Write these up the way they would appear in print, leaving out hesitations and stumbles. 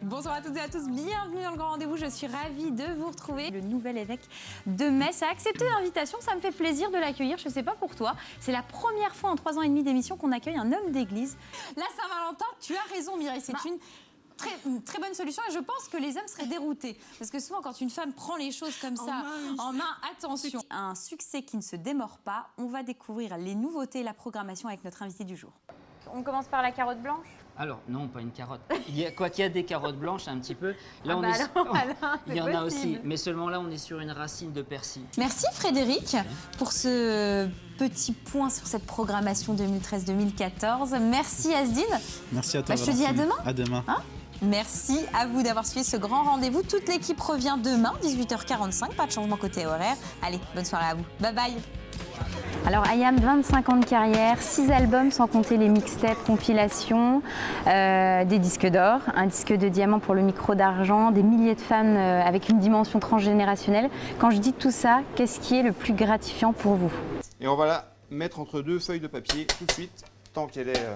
Bonsoir à toutes et à tous, bienvenue dans le grand rendez-vous. Je suis ravie de vous retrouver. Le nouvel évêque de Metz a accepté l'invitation, ça me fait plaisir de l'accueillir. Je ne sais pas pour toi, c'est la première fois en 3 ans et demi d'émission qu'on accueille un homme d'église. La Saint-Valentin, tu as raison Mireille, c'est une très bonne solution et je pense que les hommes seraient déroutés. Parce que souvent quand une femme prend les choses comme ça en main, attention. Un succès qui ne se démord pas, on va découvrir les nouveautés et la programmation avec notre invité du jour. On commence par la carotte blanche. Alors, non, pas une carotte. Il y a des carottes blanches un petit peu. Là, il y en a aussi, mais seulement là, on est sur une racine de persil. Merci Frédéric pour ce petit point sur cette programmation 2013-2014. Merci Asdine. Merci à toi. Je te dis à demain. À demain. Hein? Merci à vous d'avoir suivi ce grand rendez-vous. Toute l'équipe revient demain, 18h45. Pas de changement côté horaire. Allez, bonne soirée à vous. Bye bye. Alors Ayam, 25 ans de carrière, 6 albums sans compter les mixtapes, compilations, des disques d'or, un disque de diamant pour le micro d'argent, des milliers de fans avec une dimension transgénérationnelle. Quand je dis tout ça, qu'est-ce qui est le plus gratifiant pour vous? Et on va la mettre entre deux feuilles de papier tout de suite, tant qu'elle est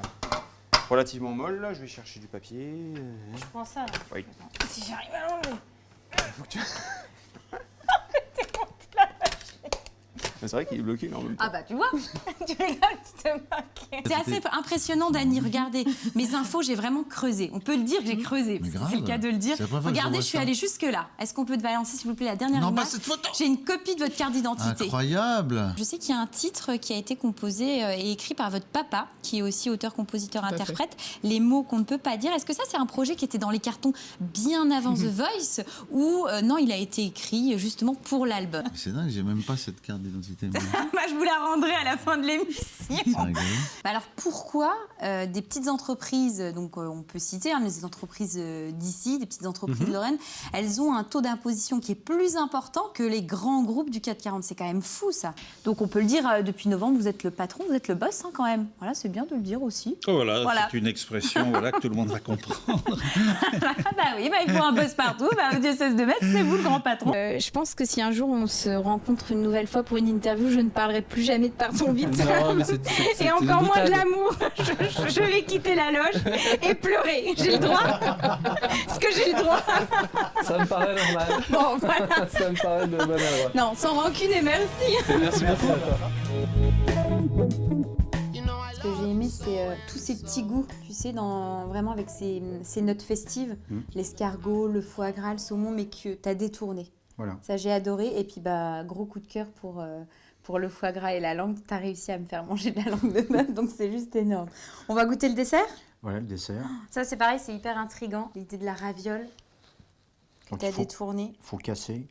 relativement molle. Là, je vais chercher du papier. Je prends ça là. Oui. Si j'arrive à l'enlever. Faut que tu... C'est vrai qu'il est bloqué là en même temps. Ah bah tu vois, tu rigoles, tu te moques. C'est assez impressionnant Dani, regardez, mes infos j'ai vraiment creusé. On peut le dire que j'ai creusé, c'est le cas de le dire. Regardez, je suis allée jusque là. Est-ce qu'on peut te balancer s'il vous plaît la dernière image? Non, pas cette photo. J'ai une copie de votre carte d'identité. Incroyable. Je sais qu'il y a un titre qui a été composé et écrit par votre papa, qui est aussi auteur, compositeur, interprète. Les mots qu'on ne peut pas dire. Est-ce que ça c'est un projet qui était dans les cartons bien avant The Voice ou non, il a été écrit justement pour l'album? C'est dingue, j'ai même pas cette carte d'identité. Moi, je vous la rendrai à la fin de l'émission. Bah alors, pourquoi des petites entreprises, donc on peut citer les entreprises d'ici, des petites entreprises de Lorraine, elles ont un taux d'imposition qui est plus important que les grands groupes du 440. C'est quand même fou, ça. Donc, on peut le dire, depuis novembre, vous êtes le patron, vous êtes le boss, hein, quand même. Voilà, c'est bien de le dire aussi. Oh, voilà. C'est une expression que tout le monde va comprendre. Bah oui, il faut un boss partout. Au diocèse de Metz, c'est vous le grand patron. Je pense que si un jour on se rencontre une nouvelle fois pour une interview, je ne parlerai plus jamais de Partons vite. Non, mais et encore moins de l'amour. Je vais quitter la loge et pleurer. J'ai le droit. Est-ce que j'ai le droit? Ça me paraît normal. Bon, voilà. Ça me paraît de bonne heure. Non, sans rancune et merci. Merci beaucoup. Ce que j'ai aimé, c'est tous ces petits goûts, tu sais, vraiment avec ces notes festives. L'escargot, le foie gras, le saumon, mais que tu as détourné. Voilà. Ça, j'ai adoré. Et puis, gros coup de cœur pour le foie gras et la langue. Tu as réussi à me faire manger de la langue de bœuf, donc c'est juste énorme. On va goûter le dessert? Voilà le dessert. Ça, c'est pareil, c'est hyper intriguant. L'idée de la raviole que tu as détournée. Faut casser.